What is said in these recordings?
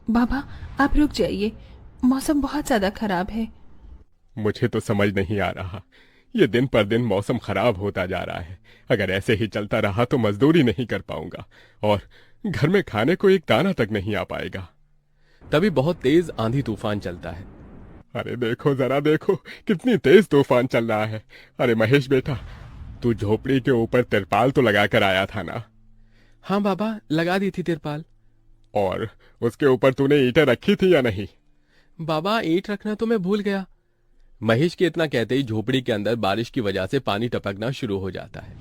बाबा, आप रुक जाइए, मौसम बहुत ज्यादा खराब है। मुझे तो समझ नहीं आ रहा। ये दिन पर दिन मौसम खराब होता जा रहा है। अगर ऐसे ही चलता रहा तो मजदूरी नहीं कर पाऊंगा और घर में खाने को एक दाना तक नहीं आ पाएगा। तभी बहुत तेज आंधी तूफान चलता है। अरे देखो जरा देखो, कितनी तेज तूफान चल रहा है। अरे महेश बेटा, तू झोपड़ी के ऊपर तिरपाल तो लगा कर आया था ना? हाँ बाबा, लगा दी थी तिरपाल। और उसके ऊपर तूने ईंटें रखी थी या नहीं? बाबा, ईंट रखना तो मैं भूल गया। महेश के इतना कहते ही झोपड़ी के अंदर बारिश की वजह से पानी टपकना शुरू हो जाता है।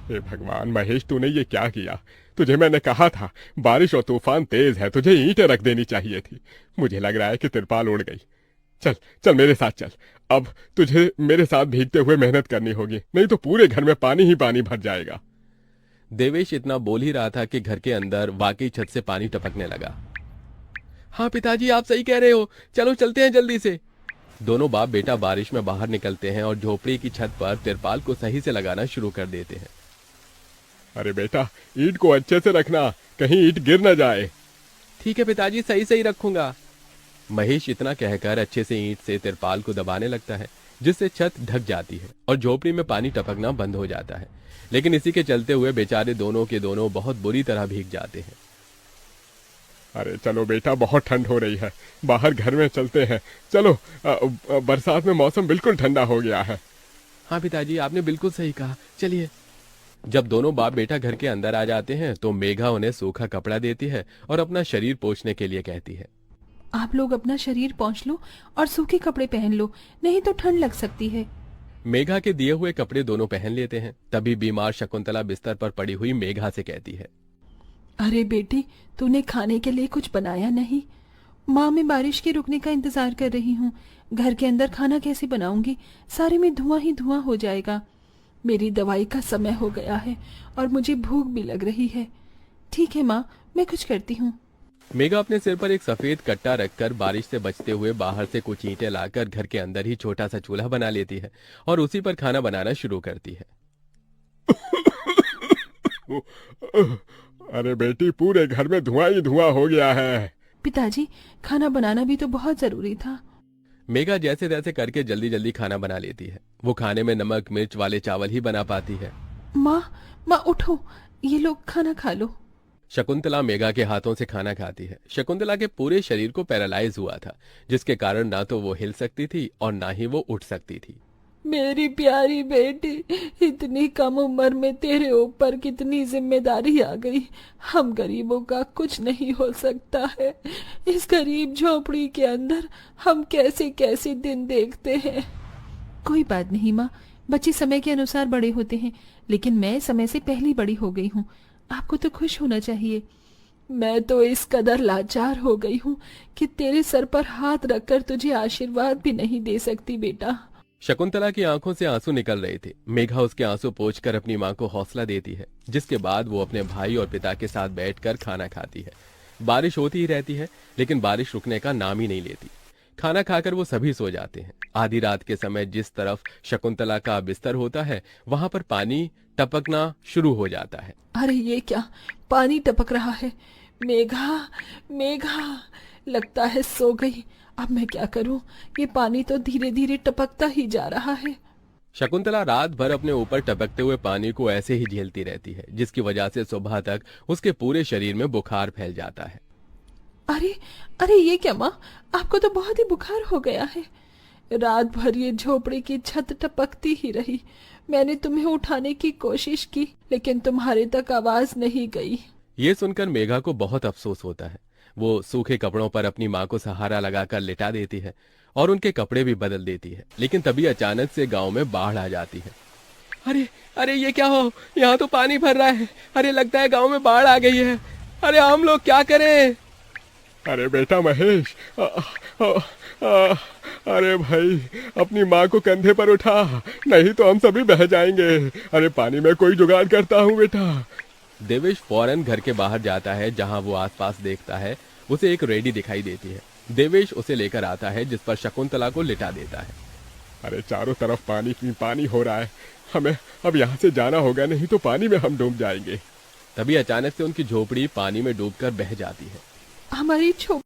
हे भगवान महेश, तूने ये क्या किया? तुझे मैंने कहा था बारिश और तूफान तेज है, तुझे ईंटें रख देनी चाहिए थी। मुझे लग रहा है कि तिरपाल उड़ गई। चल चल मेरे साथ चल। अब तुझे मेरे साथ भीगते हुए मेहनत करनी होगी, नहीं तो पूरे घर में पानी ही पानी भर जाएगा। देवेश इतना बोल ही रहा था कि घर के अंदर वाकई छत से पानी टपकने लगा। हाँ पिताजी, आप सही कह रहे हो, चलो चलते हैं जल्दी से। दोनों बाप बेटा बारिश में बाहर निकलते हैं और झोपड़ी की छत पर तिरपाल को सही से लगाना शुरू कर देते हैं। अरे बेटा, ईंट को अच्छे से रखना, कहीं ईंट गिर न जाए। ठीक है पिताजी, सही सही रखूंगा। महेश इतना कहकर अच्छे से ईंट से तिरपाल को दबाने लगता है, जिससे छत ढक जाती है और झोपड़ी में पानी टपकना बंद हो जाता है। लेकिन इसी के चलते हुए बेचारे दोनों के दोनों बहुत बुरी तरह भीग जाते हैं। अरे चलो बेटा, बहुत ठंड हो रही है, बाहर घर में चलते हैं। चलो, बरसात में मौसम बिल्कुल ठंडा हो गया है। हाँ पिताजी, आपने बिल्कुल सही कहा, चलिए। जब दोनों बाप बेटा घर के अंदर आ जाते हैं तो मेघा उन्हें सूखा कपड़ा देती है और अपना शरीर पोंछने के लिए कहती है। आप लोग अपना शरीर पोंछ लो और सूखे कपड़े पहन लो, नहीं तो ठंड लग सकती है। मेघा के दिए हुए कपड़े दोनों पहन लेते हैं। तभी बीमार शकुंतला बिस्तर पर पड़ी हुई मेघा से कहती है। अरे बेटी, तूने खाने के लिए कुछ बनाया नहीं? माँ, मैं बारिश के रुकने का इंतजार कर रही हूँ। घर के अंदर खाना कैसे बनाऊंगी? सारे में धुआं ही धुआं हो जाएगा। मेरी दवाई का समय हो गया है और मुझे भूख भी लग रही है। ठीक है माँ, मैं कुछ करती हूँ। मेघा अपने सिर पर एक सफेद कट्टा रखकर बारिश से बचते हुए बाहर से कुछ ईंटें लाकर घर के अंदर ही छोटा सा चूल्हा बना लेती है और उसी पर खाना बनाना शुरू करती है। अरे बेटी, पूरे घर में धुआं ही धुआं हो गया है। पिताजी, खाना बनाना भी तो बहुत जरूरी था। मेघा जैसे तैसे करके जल्दी जल्दी खाना बना लेती है। वो खाने में नमक मिर्च वाले चावल ही बना पाती है। माँ, माँ उठो, ये लोग खाना खा लो। शकुंतला मेघा के हाथों से खाना खाती है। शकुंतला के पूरे शरीर को पैरालाइज हुआ था, जिसके कारण ना तो वो हिल सकती थी और ना ही वो उठ सकती थी। मेरी प्यारी बेटी, इतनी कम उम्र में तेरे ऊपर कितनी जिम्मेदारी आ गई। हम गरीबों का कुछ नहीं हो सकता है। इस गरीब झोपड़ी के अंदर हम कैसे कैसे दिन देखते हैं। कोई बात नहीं माँ, बच्चे समय के अनुसार बड़े होते हैं, लेकिन मैं समय से पहले बड़ी हो गई हूँ। आपको तो खुश होना चाहिए। मैं तो इस कदर लाचार हो गई हूँ कि तेरे सर पर हाथ रखकर तुझे आशीर्वाद भी नहीं दे सकती बेटा। शकुंतला की आंखों से आंसू निकल रहे थे। मेघा उसके आंसू पोंछकर अपनी मां को हौसला देती है, जिसके बाद वो अपने भाई और पिता के साथ बैठकर खाना खाती है। बारिश होती ही रहती है, लेकिन बारिश रुकने का नाम ही नहीं लेती। खाना खाकर वो सभी सो जाते हैं। आधी रात के समय जिस तरफ शकुंतला का बिस्तर होता है, वहां पर पानी टपकना शुरू हो जाता है। अरे ये क्या, पानी टपक रहा है। मेघा, मेघा, लगता है सो गई। अब मैं क्या करूं? ये पानी तो धीरे धीरे टपकता ही जा रहा है। शकुंतला रात भर अपने ऊपर टपकते हुए पानी को ऐसे ही झेलती रहती है, जिसकी वजह से सुबह तक उसके पूरे शरीर में बुखार फैल जाता है। अरे, अरे ये क्या माँ, आपको तो बहुत ही बुखार हो गया है। रात भर ये झोपड़ी की छत टपकती ही रही। मैंने तुम्हें उठाने की कोशिश की, लेकिन तुम्हारे तक आवाज नहीं गई। ये सुनकर मेघा को बहुत अफसोस होता है। वो सूखे कपड़ों पर अपनी माँ को सहारा लगाकर लिटा देती है और उनके कपड़े भी बदल देती है। लेकिन तभी अचानक से गांव में बाढ़ आ जाती है। अरे अरे ये क्या हो, यहाँ तो पानी भर रहा है। अरे लगता है गांव में बाढ़ आ गई है। अरे हम लोग क्या करें? अरे बेटा महेश, अरे भाई, अपनी माँ को कंधे पर उठा, नहीं तो हम सभी बह जाएंगे। अरे पानी में कोई जुगाड़ करता हूँ बेटा। देवेश फौरन घर के बाहर जाता है। जहां वो आसपास देखता है, उसे एक रेडी दिखाई देती है। देवेश उसे लेकर आता है, जिस पर शकुंतला को लिटा देता है। अरे चारों तरफ पानी ही पानी हो रहा है, हमें अब यहाँ से जाना होगा, नहीं तो पानी में हम डूब जाएंगे। तभी अचानक से उनकी झोपड़ी पानी में डूबकर बह जाती है। हमारी